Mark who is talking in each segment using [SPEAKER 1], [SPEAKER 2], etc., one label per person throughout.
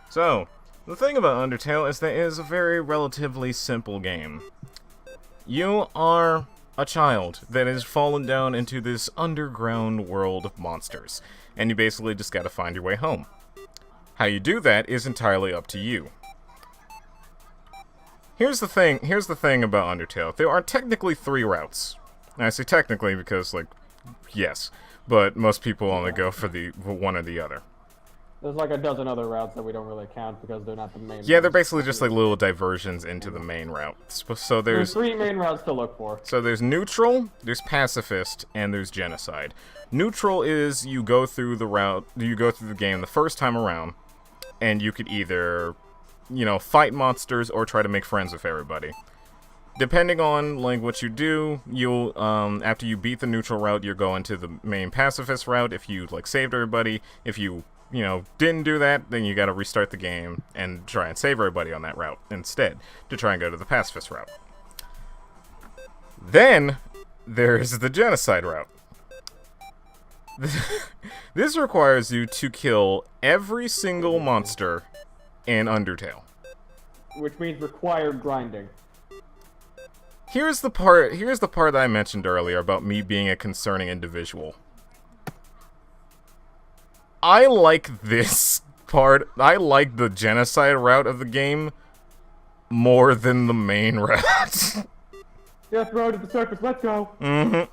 [SPEAKER 1] So, the thing about Undertale is that it is a very relatively simple game. You are a child that has fallen down into this underground world of monsters, and you basically just gotta find your way home. How you do that is entirely up to you. Here's the thing about Undertale. There are technically 3 routes. And I say technically because, like, yes, but most people only go for one or the other.
[SPEAKER 2] There's like a dozen other routes that we don't really count because they're not the main.
[SPEAKER 1] Yeah, they're basically just like little diversions into the main route. So
[SPEAKER 2] there's 3 main routes to look for.
[SPEAKER 1] So there's neutral, there's pacifist, and there's genocide. Neutral is you go through the game the first time around, and you could either, fight monsters or try to make friends with everybody. Depending on like what you do, you'll after you beat the neutral route, you're going to the main pacifist route if you like saved everybody. If you didn't do that, then you gotta restart the game and try and save everybody on that route instead to try and go to the pacifist route. Then there's the genocide route. This requires you to kill every single monster in Undertale.
[SPEAKER 2] Which means required grinding.
[SPEAKER 1] Here's the part that I mentioned earlier about me being a concerning individual. I like this part. I like the genocide route of the game more than the main route.
[SPEAKER 2] Death Road to the surface, let's go!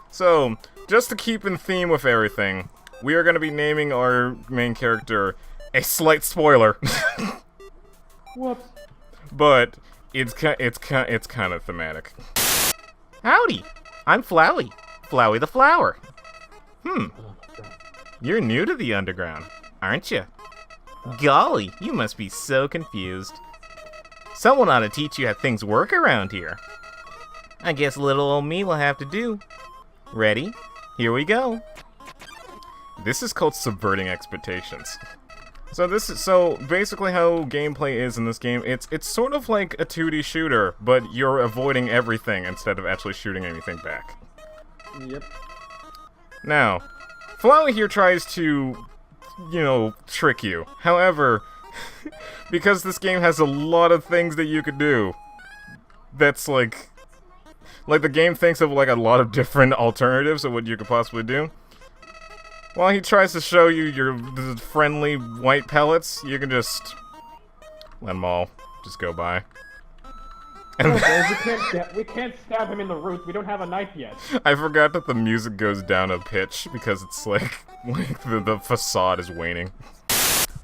[SPEAKER 1] So, just to keep in theme with everything, we are going to be naming our main character a slight spoiler.
[SPEAKER 2] Whoops.
[SPEAKER 1] But it's kind of thematic. Howdy, I'm Flowey. Flowey the Flower. You're new to the underground, aren't you? Golly, you must be so confused. Someone ought to teach you how things work around here. I guess little old me will have to do. Ready? Here we go. This is called subverting expectations. So basically how gameplay is in this game, it's sort of like a 2D shooter, but you're avoiding everything instead of actually shooting anything back.
[SPEAKER 2] Yep.
[SPEAKER 1] Now, Flowey here tries to, trick you. However, because this game has a lot of things that you could do, that's like the game thinks of like a lot of different alternatives of what you could possibly do. While he tries to show you the friendly white pellets, you can just let them all just go by. And
[SPEAKER 2] we can't stab him in the roots. We don't have a knife yet.
[SPEAKER 1] I forgot that the music goes down a pitch because it's like the facade is waning.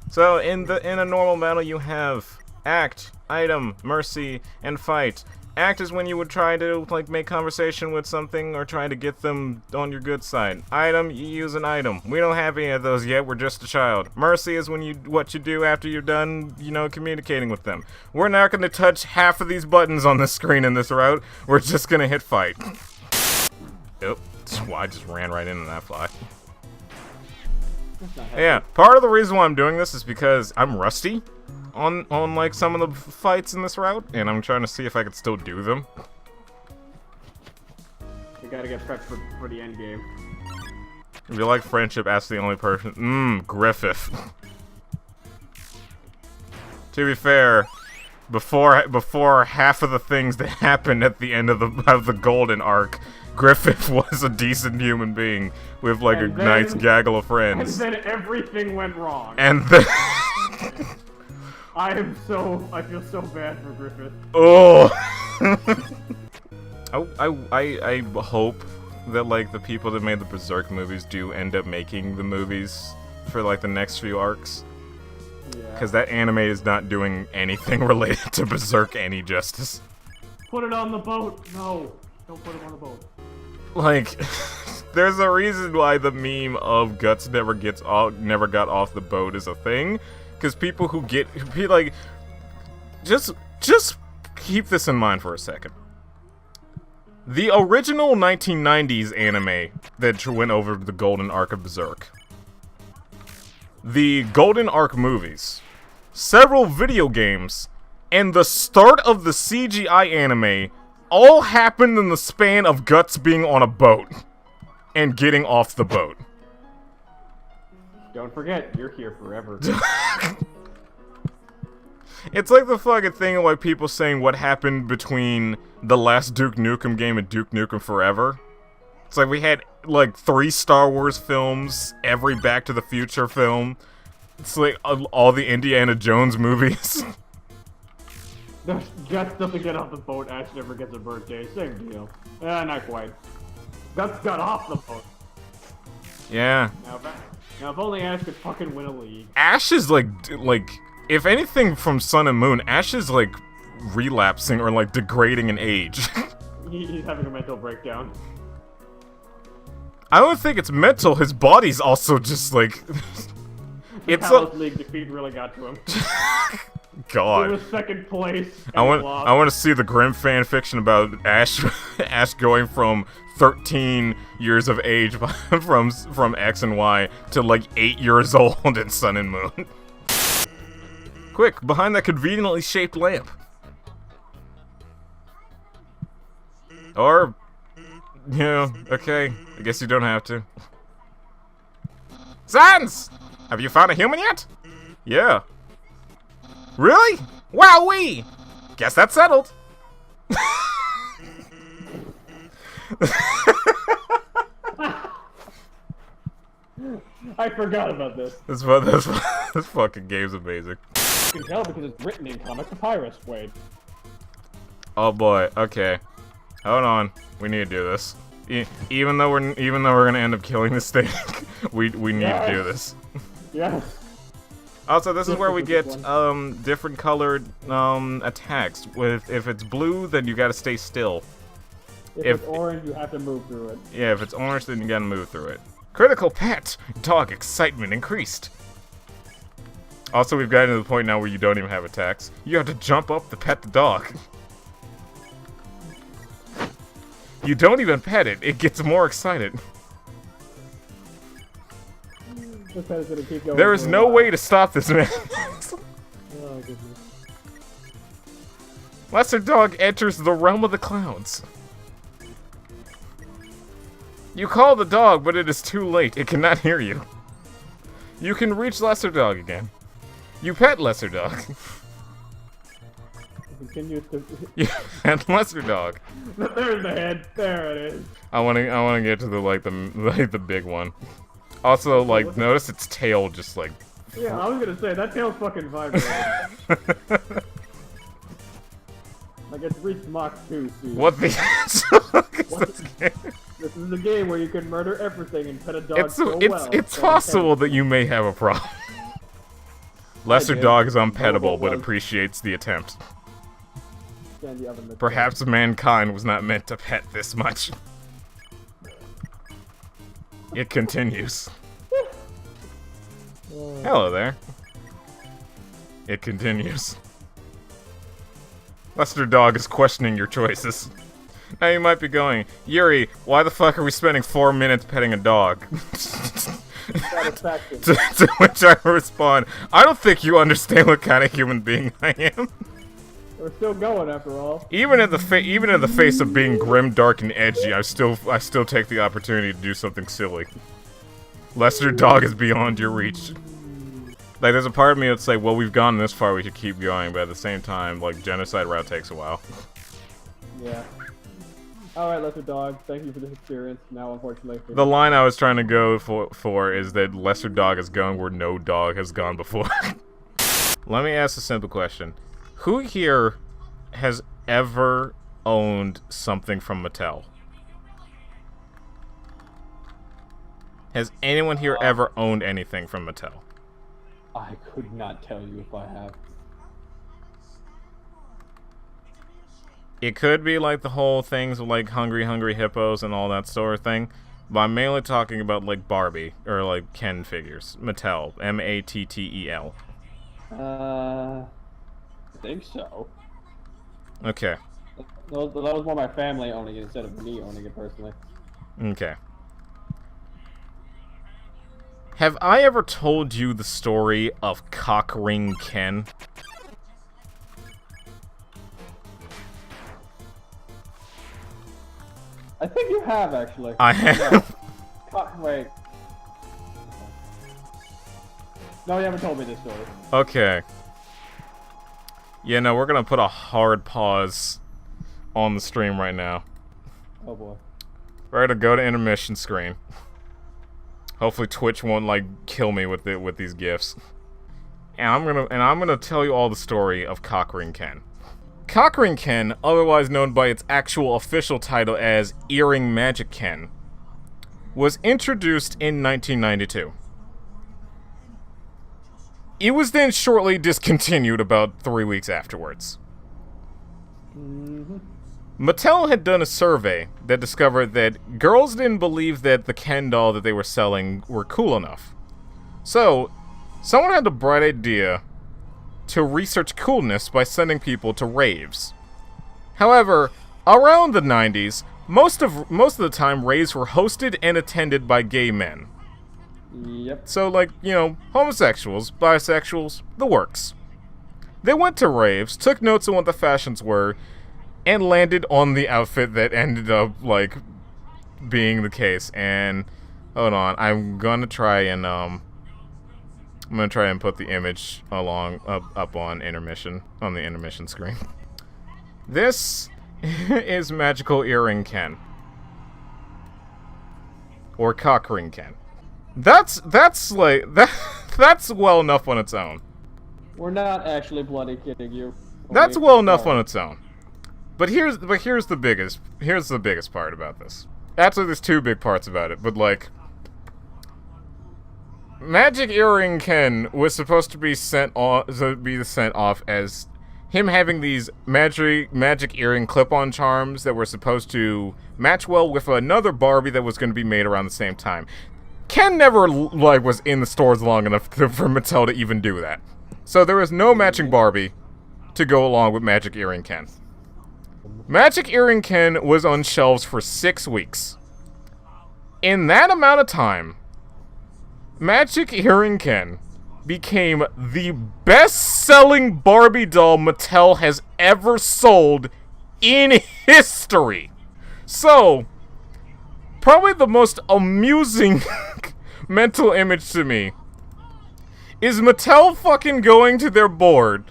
[SPEAKER 1] So in a normal battle, you have act, item, mercy, and fight. Act is when you would try to like make conversation with something or try to get them on your good side. Item, you use an item. We don't have any of those yet. We're just a child. Mercy is when what you do after you're done, communicating with them. We're not going to touch half of these buttons on the screen in this route. We're just going to hit fight. Yep. I just ran right into that fly. Yeah, part of the reason why I'm doing this is because I'm rusty on like some of the fights in this route, and I'm trying to see if I could still do them.
[SPEAKER 2] We gotta get prepped for the end game.
[SPEAKER 1] If you like friendship, ask the only person. Griffith. To be fair, before half of the things that happened at the end of the golden arc, Griffith was a decent human being with like and a nice gaggle of friends.
[SPEAKER 2] And then everything went wrong.
[SPEAKER 1] And then
[SPEAKER 2] I feel so bad for Griffith.
[SPEAKER 1] Oh. I hope that like the people that made the Berserk movies do end up making the movies for like the next few arcs. Yeah. Because that anime is not doing anything related to Berserk any justice.
[SPEAKER 2] Put it on the boat. No, don't put it on the boat.
[SPEAKER 1] Like, there's a reason why the meme of Guts never got off the boat is a thing. Because people who just keep this in mind for a second. The original 1990s anime that went over the Golden Arc of Berserk. The Golden Arc movies. Several video games. And the start of the CGI anime all happened in the span of Guts being on a boat. And getting off the boat.
[SPEAKER 2] Don't forget, you're here forever.
[SPEAKER 1] It's like the fucking thing of like people saying what happened between the last Duke Nukem game and Duke Nukem Forever. It's like we had like 3 Star Wars films, every Back to the Future film. It's like all the Indiana Jones movies.
[SPEAKER 2] Guts doesn't get off the boat, Ash never gets a birthday, same deal. Not quite. Guts got off the boat.
[SPEAKER 1] Yeah.
[SPEAKER 2] Now if only Ash could fucking win a league.
[SPEAKER 1] Ash is like, if anything from Sun and Moon, Ash is like relapsing or like degrading in age.
[SPEAKER 2] He's having a mental breakdown.
[SPEAKER 1] I don't think it's mental, his body's also just like...
[SPEAKER 2] It's a league defeat really got to him.
[SPEAKER 1] God.
[SPEAKER 2] He was second place.
[SPEAKER 1] I want to see the grim fan fiction about Ash going from 13 years of age from X and Y to like 8 years old in Sun and Moon. Quick, behind that conveniently shaped lamp. Or, you know, okay, I guess you don't have to. Sans! Have you found a human yet? Yeah. Really? Wowee! Guess that's settled.
[SPEAKER 2] I forgot about this.
[SPEAKER 1] This fucking game's amazing.
[SPEAKER 2] You can tell because it's written in comic papyrus. Wait.
[SPEAKER 1] Oh boy. Okay. Hold on. We need to do this. Even though we're gonna end up killing this thing, we need to do this.
[SPEAKER 2] Yes.
[SPEAKER 1] Also, this is where we get different colored attacks. If it's blue, then you gotta stay still.
[SPEAKER 2] If it's orange, you have to move through it.
[SPEAKER 1] Yeah, if it's orange, then you gotta move through it. Critical pet! Dog excitement increased. Also, we've gotten to the point now where you don't even have attacks. You have to jump up to pet the dog. You don't even pet it, it gets more excited. There is no way to stop this man.
[SPEAKER 2] Oh, goodness.
[SPEAKER 1] Lesser Dog enters the realm of the clouds. You call the dog, but it is too late. It cannot hear you. You can reach Lesser Dog again. You pet Lesser Dog.
[SPEAKER 2] Continues to.
[SPEAKER 1] You pet Lesser Dog.
[SPEAKER 2] There's the head. There it is.
[SPEAKER 1] I wanna get to the big one. Also, like, notice its tail just like.
[SPEAKER 2] Yeah, I was gonna say that tail's fucking vibrating. Like it's reached Mach 2. See?
[SPEAKER 1] What the?
[SPEAKER 2] This is a game where you can murder everything and pet a dog
[SPEAKER 1] It's possible that you may have a problem. Lesser Dog is unpettable, but appreciates the attempt. Perhaps mankind was not meant to pet this much. It continues. Hello there. It continues. Lester Dog is questioning your choices. Now you might be going, Yuri, why the fuck are we spending 4 minutes petting a dog? to which I respond, I don't think you understand what kind of human being I am.
[SPEAKER 2] We're still going after all.
[SPEAKER 1] Even in the face of being grim, dark, and edgy, I still take the opportunity to do something silly. Lester Dog is beyond your reach. Like, there's a part of me that's like, well, we've gone this far, we should keep going, but at the same time, like, Genocide route takes a while.
[SPEAKER 2] Yeah. Alright, Lesser Dog, thank you for this experience. Now, unfortunately...
[SPEAKER 1] The line I was trying to go for is that Lesser Dog is going where no dog has gone before. Let me ask a simple question. Who here has ever owned something from Mattel? Has anyone here ever owned anything from Mattel?
[SPEAKER 2] I could not tell you if I have.
[SPEAKER 1] It could be like the whole things with like Hungry Hungry Hippos and all that sort of thing, but I'm mainly talking about like Barbie or like Ken figures. Mattel. M-A-T-T-E-L.
[SPEAKER 2] I think so.
[SPEAKER 1] Okay.
[SPEAKER 2] That was more my family owning it instead of me owning it personally.
[SPEAKER 1] Okay. Have I ever told you the story of Cockring Ken?
[SPEAKER 2] I think you have, actually.
[SPEAKER 1] I have.
[SPEAKER 2] Wait. No, you haven't told me this story.
[SPEAKER 1] Okay. Yeah, no, we're gonna put a hard pause on the stream right now.
[SPEAKER 2] Oh boy.
[SPEAKER 1] We're gonna go to intermission screen. Hopefully Twitch won't like kill me with these gifs. And I'm gonna tell you all the story of Cockring Ken. Cockring Ken, otherwise known by its actual official title as Earring Magic Ken, was introduced in 1992. It was then shortly discontinued about 3 weeks afterwards. Mattel had done a survey that discovered that girls didn't believe that the Ken doll that they were selling were cool enough. So, someone had the bright idea to research coolness by sending people to raves. However, around the 90s, most of the time raves were hosted and attended by gay men.
[SPEAKER 2] Yep.
[SPEAKER 1] So, like, you know, homosexuals, bisexuals, the works. They went to raves, took notes on what the fashions were, and landed on the outfit that ended up, like, being the case. And, hold on, I'm gonna try and put the image up on intermission, on the intermission screen. This is Magical Earring Ken. Or Cockring Ken. That's well enough on its own.
[SPEAKER 2] We're not actually bloody kidding you.
[SPEAKER 1] That's well enough on its own. But here's the biggest part about this. Actually, there's two big parts about it, but like, Magic Earring Ken was supposed to be sent off as him having these magic earring clip-on charms that were supposed to match well with another Barbie that was going to be made around the same time. Ken never, like, was in the stores long enough for Mattel to even do that. So there was no matching Barbie to go along with Magic Earring Ken. Magic Earring Ken was on shelves for 6 weeks. In that amount of time, Magic Earring Ken became the best-selling Barbie doll Mattel has ever sold in history. So, probably the most amusing mental image to me is Mattel fucking going to their board,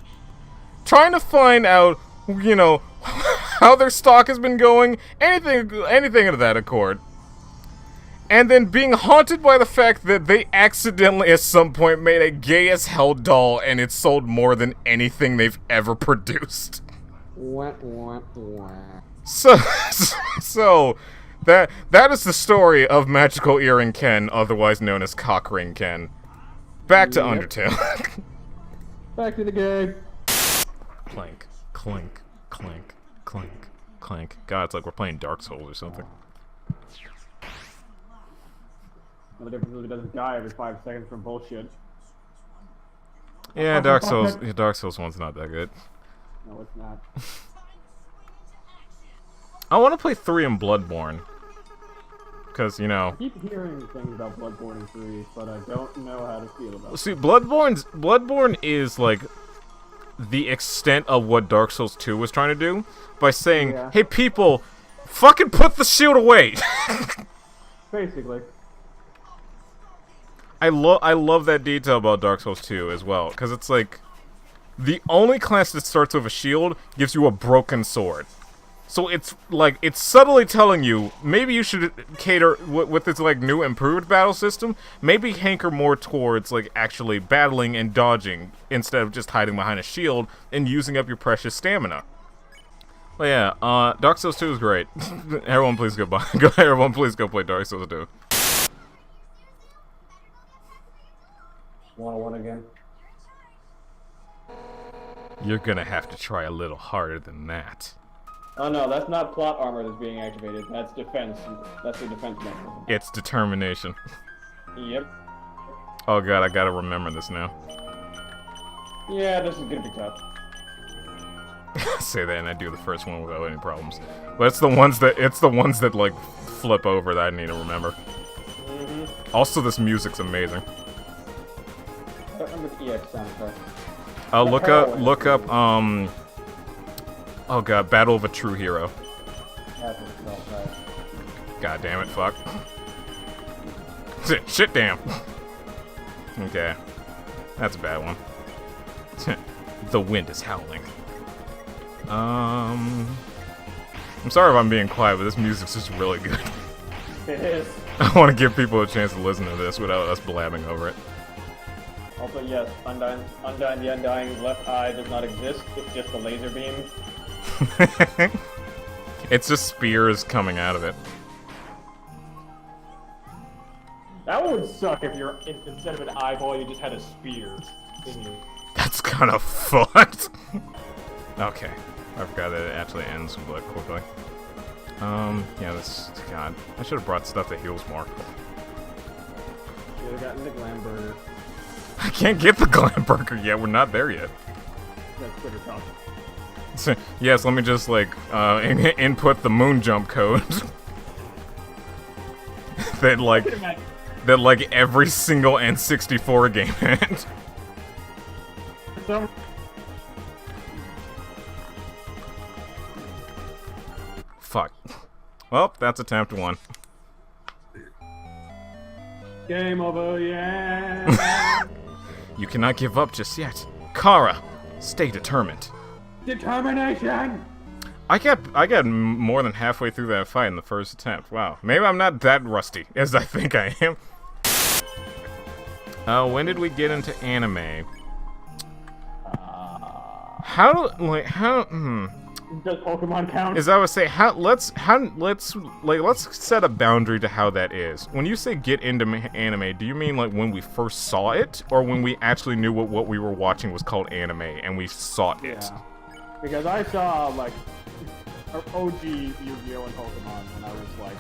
[SPEAKER 1] trying to find out, you know, how their stock has been going, anything of that accord. And then being haunted by the fact that they accidentally at some point made a gay-as-hell doll and it sold more than anything they've ever produced. So that is the story of Magical Earring Ken, otherwise known as Cockring Ken. Back to Undertale.
[SPEAKER 2] Back to the game.
[SPEAKER 1] Clank, clink, clink, clink, clink. God, it's like we're playing Dark Souls or something.
[SPEAKER 2] The difference is it doesn't die every 5 seconds from bullshit.
[SPEAKER 1] Yeah, Dark Souls 1's not that good.
[SPEAKER 2] No, it's not.
[SPEAKER 1] I want to play 3 in Bloodborne. Because, you know...
[SPEAKER 2] I keep hearing things about Bloodborne 3, but I don't know how to feel about it.
[SPEAKER 1] See, Bloodborne is, like, the extent of what Dark Souls 2 was trying to do. By saying, hey people, fucking put the shield away!
[SPEAKER 2] Basically.
[SPEAKER 1] I love that detail about Dark Souls 2 as well, because it's like, the only class that starts with a shield gives you a broken sword. So it's like, it's subtly telling you, maybe you should cater, with this like new improved battle system, maybe hanker more towards like actually battling and dodging, instead of just hiding behind a shield and using up your precious stamina. But yeah, Dark Souls 2 is great. Everyone please go everyone please go play Dark Souls 2.
[SPEAKER 2] 101 again.
[SPEAKER 1] You're gonna have to try a little harder than that.
[SPEAKER 2] Oh no, that's not plot armor that's being activated. That's defense. That's the defense mechanism.
[SPEAKER 1] It's determination.
[SPEAKER 2] Yep.
[SPEAKER 1] Oh god, I gotta remember this now.
[SPEAKER 2] Yeah, this is gonna be tough.
[SPEAKER 1] Say that and I do the first one without any problems. But it's the ones that like flip over that I need to remember. Also, this music's amazing.
[SPEAKER 2] I don't remember the EX sound effect.
[SPEAKER 1] Look up, oh god, Battle of a True Hero.
[SPEAKER 2] That's what it's called, right.
[SPEAKER 1] God damn it, fuck. Shit damn. Okay. That's a bad one. The wind is howling. I'm sorry if I'm being quiet, but this music's just really good.
[SPEAKER 2] It is.
[SPEAKER 1] I want to give people a chance to listen to this without us blabbing over it.
[SPEAKER 2] Also, yes, Undyne the Undying left eye does not exist. It's just a laser beam.
[SPEAKER 1] It's just spears coming out of it.
[SPEAKER 2] That would suck if you're instead of an eyeball, you just had a spear in you.
[SPEAKER 1] That's kind of fucked. Okay, I forgot that it actually ends like quickly. Yeah, this God, I should have brought stuff that heals more.
[SPEAKER 2] You would have gotten the glam burger.
[SPEAKER 1] I can't get the glam burger yet. We're not there yet.
[SPEAKER 2] That's Twitter talk.
[SPEAKER 1] So, yes, let me just like input the moon jump code. that like every single N64 game had. Fuck. Well, that's attempt 1.
[SPEAKER 2] Game over, yeah.
[SPEAKER 1] You cannot give up just yet. Kara, stay determined.
[SPEAKER 2] Determination!
[SPEAKER 1] I got more than halfway through that fight in the first attempt. Wow. Maybe I'm not that rusty as I think I am. When did we get into anime?
[SPEAKER 2] Does Pokemon count?
[SPEAKER 1] As I would say, let's set a boundary to how that is. When you say get into anime, do you mean like when we first saw it, or when we actually knew what we were watching was called anime and we sought it?
[SPEAKER 2] Yeah. Because I saw like OG Yu-Gi-Oh and Pokemon, and I was like.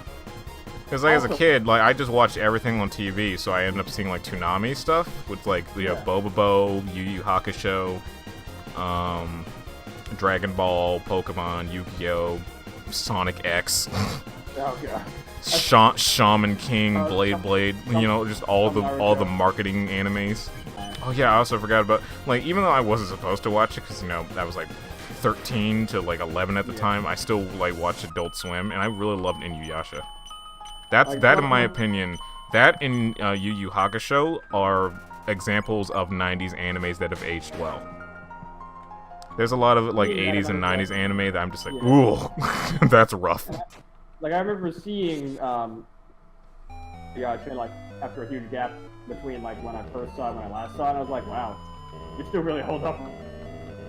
[SPEAKER 1] Because like as a kid, like I just watched everything on TV, so I ended up seeing like Toonami stuff with like Bobobo, Yu Yu Hakusho, Dragon Ball, Pokemon, Yu-Gi-Oh, Sonic X,
[SPEAKER 2] Oh god.
[SPEAKER 1] Shaman King, Blade, you know, just all the marketing animes. Oh yeah, I also forgot about like even though I wasn't supposed to watch it because you know I was like 13 to like 11 at the time, I still like watched Adult Swim, and I really loved Inuyasha. That in my opinion, that and Yu Yu Hakusho are examples of 90s animes that have aged well. There's a lot of like 80s and 90s anime that I'm just like, ooh, that's rough.
[SPEAKER 2] Like I remember seeing, like after a huge gap between like when I first saw it and when I last saw it, and I was like, wow, you still really hold up.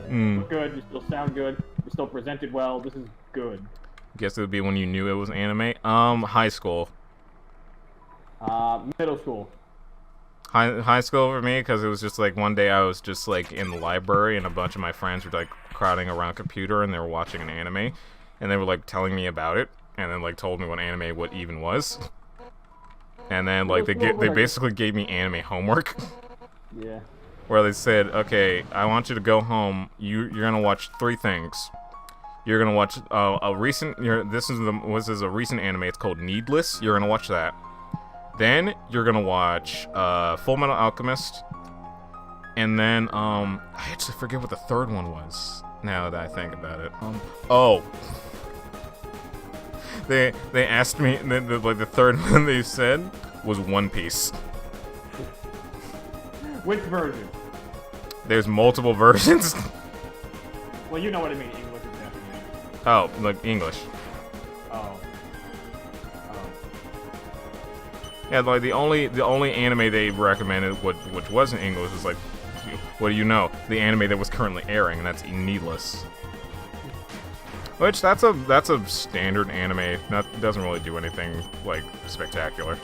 [SPEAKER 2] You look good, you still sound good, you're still presented well. This is good.
[SPEAKER 1] Guess it would be when you knew it was anime. High school.
[SPEAKER 2] Middle school.
[SPEAKER 1] High school for me, because it was just like one day I was just like in the library and a bunch of my friends were like crowding around a computer and they were watching an anime and they were like telling me about it and then like told me what even was. And then like they basically gave me anime homework.
[SPEAKER 2] Yeah.
[SPEAKER 1] Where they said, okay, I want you to go home. You're gonna watch 3 things. You're gonna watch a recent. This is a recent anime. It's called Needless. You're gonna watch that. Then you're gonna watch Full Metal Alchemist, and then I actually forget what the third one was. Now that I think about it, they asked me like the third one they said was One Piece.
[SPEAKER 2] Which version?
[SPEAKER 1] There's multiple versions.
[SPEAKER 2] Well, you know what I mean. English or Japanese.
[SPEAKER 1] Oh, like English. Yeah, like the only anime they recommended, which wasn't English, was like, what do you know? The anime that was currently airing, and that's Needless. Which that's a standard anime. That doesn't really do anything like spectacular.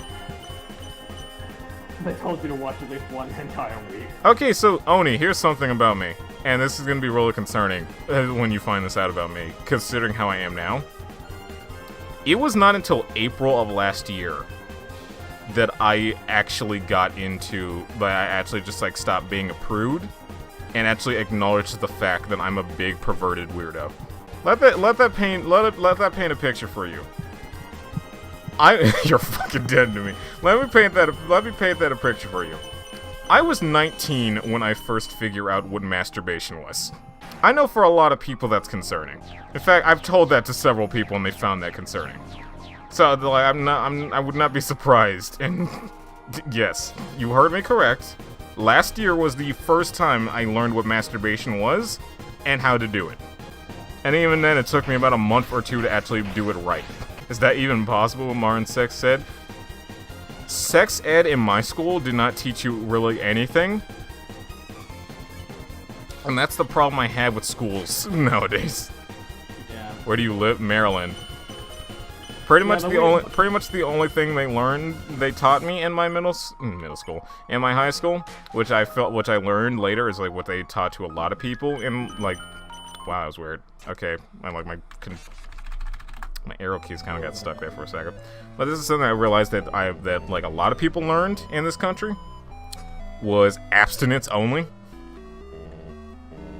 [SPEAKER 2] They told you to watch at least one entire week.
[SPEAKER 1] Okay, so Oni, here's something about me, and this is gonna be really concerning when you find this out about me, considering how I am now. It was not until April of last year that I actually got into, I actually just like stopped being a prude and actually acknowledged the fact that I'm a big perverted weirdo. Let that paint a picture for you. You're fucking dead to me. Let me paint that a picture for you. I was 19 when I first figured out what masturbation was. I know for a lot of people that's concerning. In fact, I've told that to several people and they found that concerning. So, like, I would not be surprised. And yes, you heard me correct. Last year was the first time I learned what masturbation was and how to do it. And even then, it took me about a month or two to actually do it right. Is that even possible, what Martin Sex said? Sex ed in my school did not teach you really anything. And that's the problem I have with schools nowadays.
[SPEAKER 2] Yeah.
[SPEAKER 1] Where do you live? Maryland. Pretty much the only thing they taught me in my middle school, in my high school, which I learned later is like what they taught to a lot of people in like, wow, that was weird. Okay, I like my arrow keys kind of got stuck there for a second. But this is something I realized that like a lot of people learned in this country was abstinence only.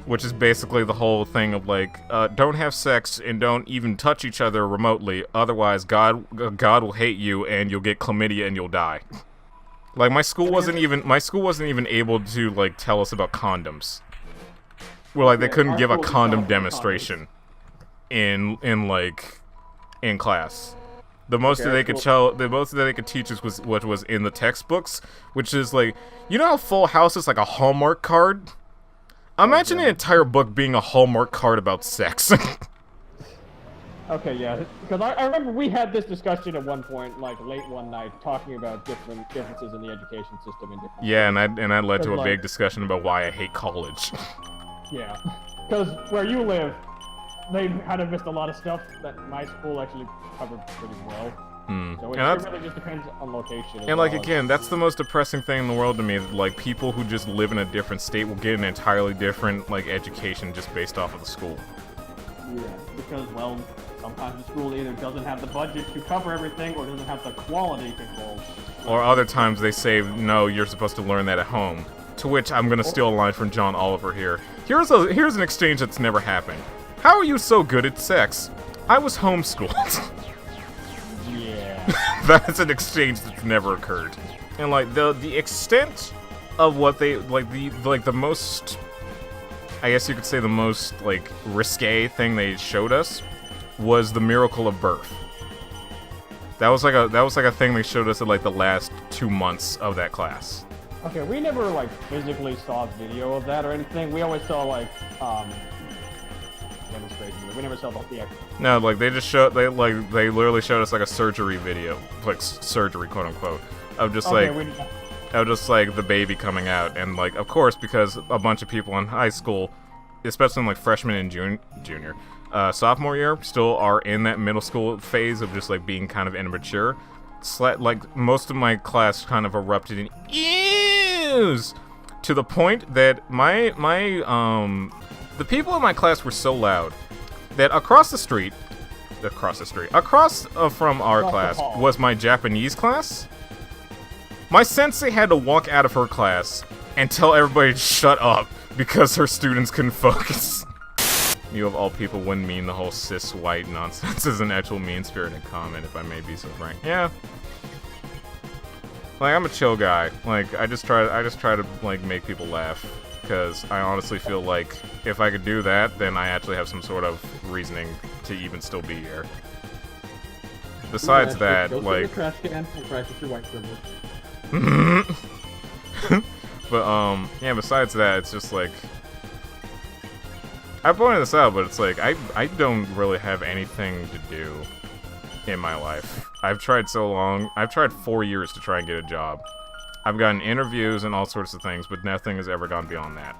[SPEAKER 1] Which is basically the whole thing of like, don't have sex and don't even touch each other remotely, otherwise God will hate you and you'll get chlamydia and you'll die. Like my school wasn't even able to like tell us about condoms. Where like they couldn't give a condom demonstration in class. The most that they could teach us was what was in the textbooks, which is like, you know how Full House is like a Hallmark card? Imagine an entire book being a Hallmark card about sex.
[SPEAKER 2] Okay, yeah, because I remember we had this discussion at one point, like late one night, talking about differences in the education system in different.
[SPEAKER 1] Yeah, and that led to a big discussion about why I hate college.
[SPEAKER 2] Yeah, because where you live, they kind of missed a lot of stuff that my school actually covered pretty well. So it really just depends on location.
[SPEAKER 1] And like again, that's the most depressing thing in the world to me. Like people who just live in a different state will get an entirely different like education just based off of the school.
[SPEAKER 2] Yeah, because well, sometimes the school either doesn't have the budget to cover everything or doesn't have the quality control.
[SPEAKER 1] Or other times they say, no, you're supposed to learn that at home. To which I'm gonna steal a line from John Oliver here. Here's an exchange that's never happened. How are you so good at sex? I was homeschooled. That's an exchange that's never occurred. And like the extent of what they the most, I guess you could say the most like risque thing they showed us was the miracle of birth. That was like a thing they showed us in like the last 2 months of that class.
[SPEAKER 2] Okay, we never like physically saw video of that or anything. We always saw like demonstration. We never saw the actual.
[SPEAKER 1] No, like they literally showed us like a surgery video, like surgery quote unquote, of just like the baby coming out, and like of course because a bunch of people in high school, especially in like freshman and junior, sophomore year, still are in that middle school phase of just like being kind of immature. Like most of my class kind of erupted in ews to the point that the people in my class were so loud that across from our class was my Japanese class. My sensei had to walk out of her class and tell everybody to shut up because her students couldn't focus. You of all people wouldn't mean the whole cis white nonsense is an actual mean-spirited comment, if I may be so frank. Yeah. Like I'm a chill guy. Like I just try to like make people laugh. Because I honestly feel like if I could do that, then I actually have some sort of reasoning to even still be here. Besides that, like...
[SPEAKER 2] the trash can and practice your white privilege.
[SPEAKER 1] But, yeah, besides that, it's just like... I pointed this out, but it's like, I don't really have anything to do in my life. I've tried 4 years to try and get a job. I've gotten interviews and all sorts of things, but nothing has ever gone beyond that.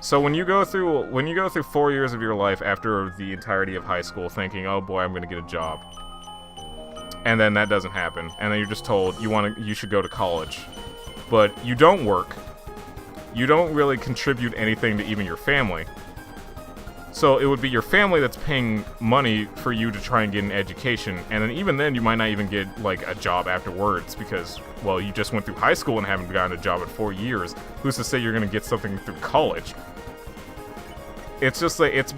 [SPEAKER 1] So when you go through 4 years of your life after the entirety of high school thinking, oh boy, I'm gonna get a job, and then that doesn't happen, and then you're just told you should go to college, but you don't work, you don't really contribute anything to even your family. So it would be your family that's paying money for you to try and get an education, and then even then you might not even get like a job afterwards because, well, you just went through high school and haven't gotten a job in 4 years. Who's to say you're gonna get something through college? It's just like it's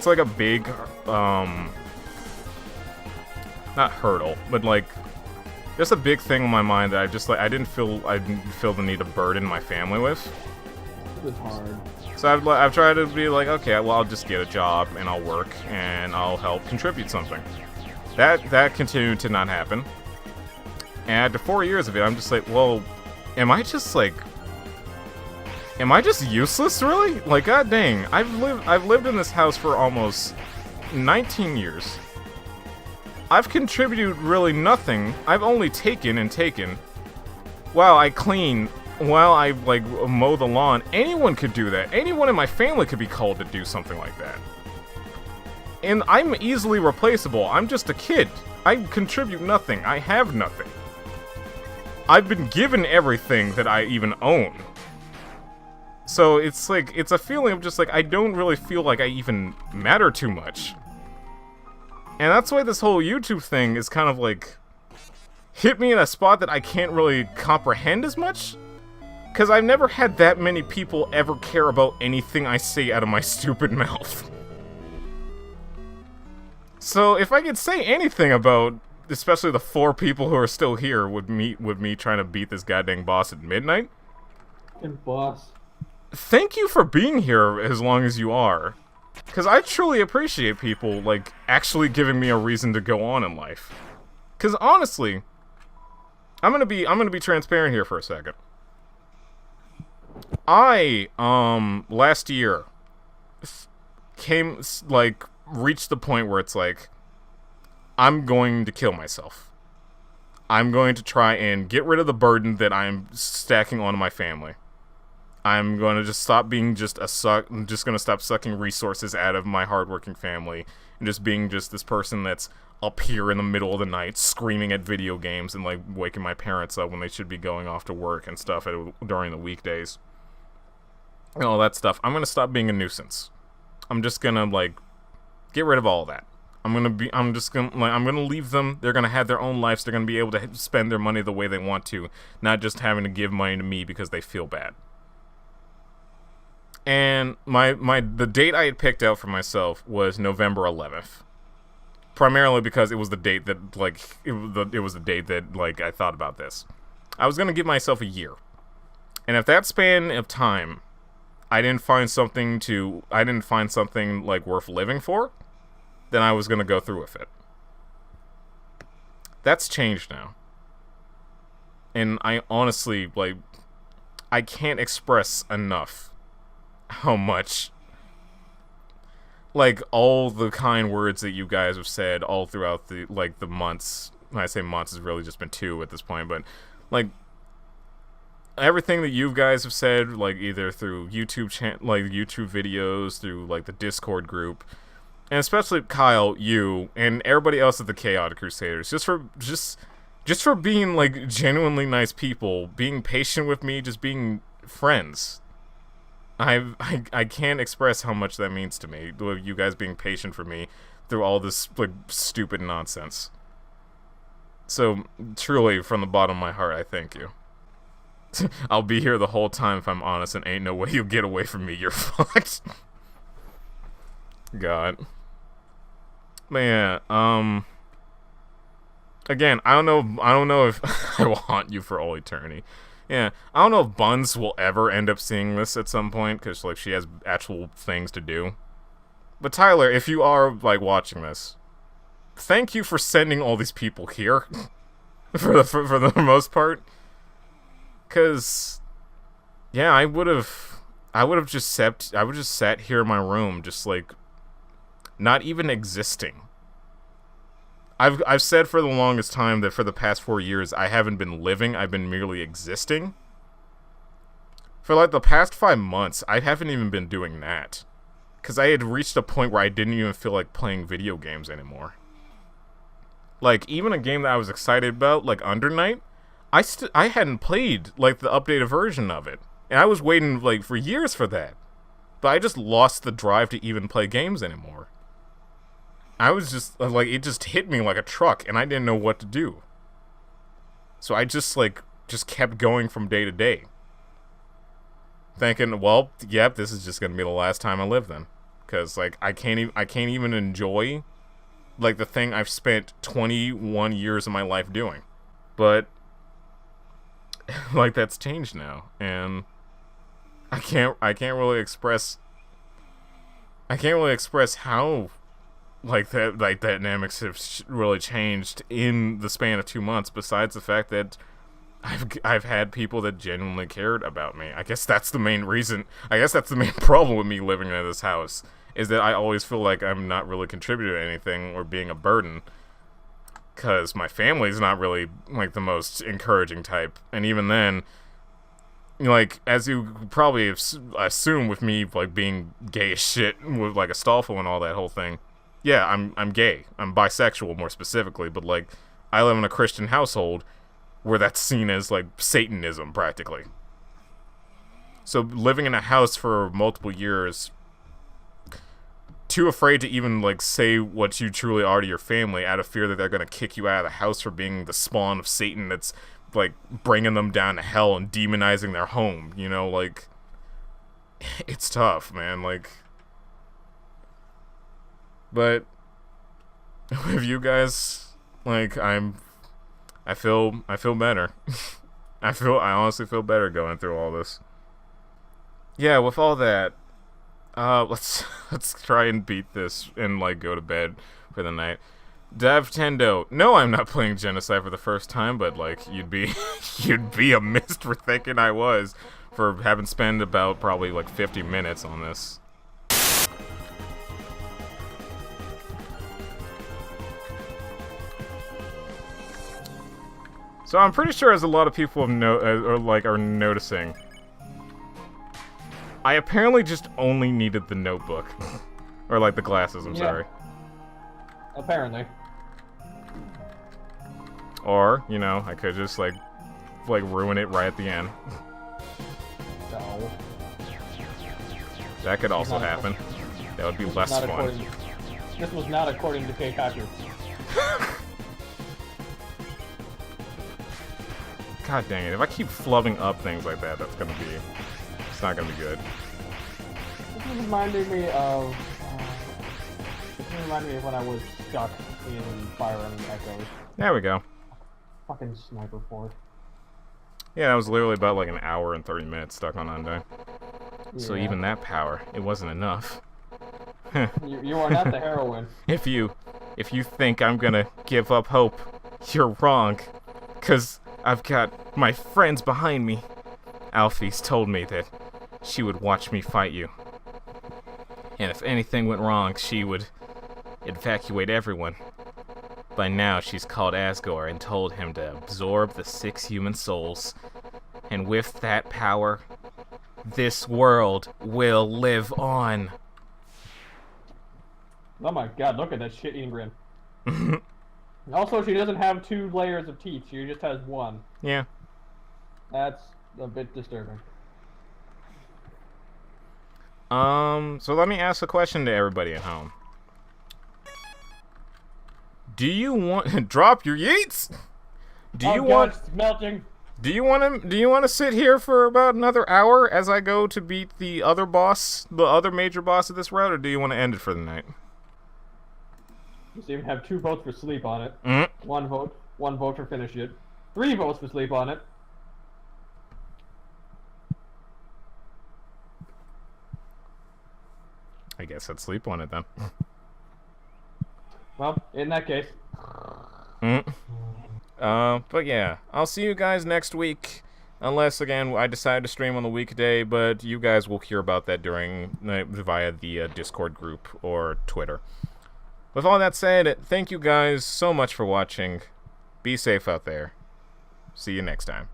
[SPEAKER 1] like a big not hurdle, but like just a big thing in my mind that I didn't feel the need to burden my family with.
[SPEAKER 2] It's hard.
[SPEAKER 1] So I've tried to be like, okay, well, I'll just get a job, and I'll work, and I'll help contribute something. That continued to not happen. And after 4 years of it, I'm just like, well, am I just like... Am I just useless, really? Like, god dang, I've lived in this house for almost 19 years. I've contributed really nothing. I've only taken and taken. While I clean, while I, like, mow the lawn, anyone could do that. Anyone in my family could be called to do something like that. And I'm easily replaceable. I'm just a kid. I contribute nothing. I have nothing. I've been given everything that I even own. So it's like, it's a feeling of just like, I don't really feel like I even matter too much. And that's why this whole YouTube thing is kind of like, hit me in a spot that I can't really comprehend as much. Because I've never had that many people ever care about anything I say out of my stupid mouth. So if I could say anything about, especially the 4 people who are still here with me trying to beat this goddamn boss at midnight.
[SPEAKER 2] And boss.
[SPEAKER 1] Thank you for being here as long as you are. Because I truly appreciate people, like, actually giving me a reason to go on in life. Because honestly, I'm gonna be transparent here for a second. I, last year, reached the point where it's like, I'm going to kill myself. I'm going to try and get rid of the burden that I'm stacking onto my family. I'm going to just stop being I'm just going to stop sucking resources out of my hardworking family and just being just this person that's up here in the middle of the night screaming at video games and like waking my parents up when they should be going off to work and stuff during the weekdays. And all that stuff. I'm going to stop being a nuisance. I'm just going to like get rid of all of that. I'm going to leave them. They're going to have their own lives. They're going to be able to spend their money the way they want to, not just having to give money to me because they feel bad. And the date I had picked out for myself was November 11th. Primarily because it was the date that, like, it was the date that, like, I thought about this. I was gonna give myself a year. And if that span of time, I didn't find something, like, worth living for, then I was gonna go through with it. That's changed now. And I honestly, like, I can't express enough how much, like, all the kind words that you guys have said all throughout the, like, the months. When I say months, it's really just been 2 at this point, but, like, everything that you guys have said, like, either through YouTube videos, through, like, the Discord group, and especially Kyle, you, and everybody else at the Chaotic Crusaders, just for being, like, genuinely nice people, being patient with me, just being friends. I can't express how much that means to me, you guys being patient for me through all this, like, stupid nonsense. So, truly, from the bottom of my heart, I thank you. I'll be here the whole time if I'm honest, and ain't no way you'll get away from me, you're fucked. God. But yeah, again, I don't know if I will haunt you for all eternity. Yeah, I don't know if Buns will ever end up seeing this at some point, because, like, she has actual things to do. But Tyler, if you are, like, watching this, thank you for sending all these people here, for the most part. Because, yeah, I would have just sat here in my room, just, like, not even existing. I've said for the longest time that for the past 4 years, I haven't been living, I've been merely existing. For, like, the past 5 months, I haven't even been doing that. Because I had reached a point where I didn't even feel like playing video games anymore. Like, even a game that I was excited about, like Undertale, I hadn't played, like, the updated version of it. And I was waiting, like, for years for that. But I just lost the drive to even play games anymore. I was just, like, it just hit me like a truck, and I didn't know what to do. So I just, like, kept going from day to day. Thinking, well, yep, this is just gonna be the last time I live then. Because, like, I can't even enjoy, like, the thing I've spent 21 years of my life doing. But, like, that's changed now, and I can't really express how, like, that dynamics have really changed in the span of 2 months, besides the fact that I've had people that genuinely cared about me. I guess that's the main reason. I guess that's the main problem with me living in this house, is that I always feel like I'm not really contributing to anything or being a burden. Because my family's not really, like, the most encouraging type. And even then, like, as you probably assume with me, like, being gay as shit, with, like, Astolfo and all that whole thing, yeah, I'm gay. I'm bisexual, more specifically, but, like, I live in a Christian household where that's seen as, like, Satanism, practically. So living in a house for multiple years, too afraid to even, like, say what you truly are to your family out of fear that they're gonna kick you out of the house for being the spawn of Satan that's, like, bringing them down to hell and demonizing their home, you know, like, it's tough, man, like, but with you guys, like, I feel better. I honestly feel better going through all this. Yeah, with all that, let's try and beat this and, like, go to bed for the night. Dev Tendo, no, I'm not playing Genocide for the first time, but, like, you'd be amiss for thinking I was, for having spent about probably, like, 50 minutes on this. So I'm pretty sure, as a lot of people have are noticing, I apparently just only needed the notebook. Or, like, the glasses, I'm sorry.
[SPEAKER 2] Apparently.
[SPEAKER 1] Or, you know, I could just, like ruin it right at the end.
[SPEAKER 2] No.
[SPEAKER 1] That could also happen. That would be less fun.
[SPEAKER 2] This was not according to Keikaku.
[SPEAKER 1] God dang it, if I keep flubbing up things like that, it's not gonna be good.
[SPEAKER 2] This is reminding me of when I was stuck in Fire Emblem Echoes.
[SPEAKER 1] There we go.
[SPEAKER 2] Fucking sniper fort.
[SPEAKER 1] Yeah, that was literally about like an hour and 30 minutes stuck on Undyne.
[SPEAKER 2] Yeah.
[SPEAKER 1] So even that power, it wasn't enough.
[SPEAKER 2] You are not the heroine.
[SPEAKER 1] If you think I'm gonna give up hope, you're wrong. 'Cause I've got my friends behind me. Alphys told me that she would watch me fight you. And if anything went wrong, she would evacuate everyone. By now, she's called Asgore and told him to absorb the 6 human souls. And with that power, this world will live on.
[SPEAKER 2] Oh my god, look at that shit-eating grin. Also, she doesn't have 2 layers of teeth, she just has 1.
[SPEAKER 1] Yeah.
[SPEAKER 2] That's a bit disturbing.
[SPEAKER 1] So let me ask a question to everybody at home. Do you want drop your yeets? Do you want
[SPEAKER 2] it's melting.
[SPEAKER 1] Do you want to sit here for about another hour as I go to beat the other boss, the other major boss of this route, or do you want to end it for the night?
[SPEAKER 2] You even have 2 votes for sleep on it.
[SPEAKER 1] Mm-hmm.
[SPEAKER 2] 1 vote for finish it. 3 votes for sleep on it.
[SPEAKER 1] I guess I'd sleep on it then.
[SPEAKER 2] Well, in that case.
[SPEAKER 1] But yeah, I'll see you guys next week. Unless, again, I decide to stream on the weekday, but you guys will hear about that via the Discord group or Twitter. With all that said, thank you guys so much for watching. Be safe out there. See you next time.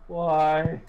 [SPEAKER 2] Why?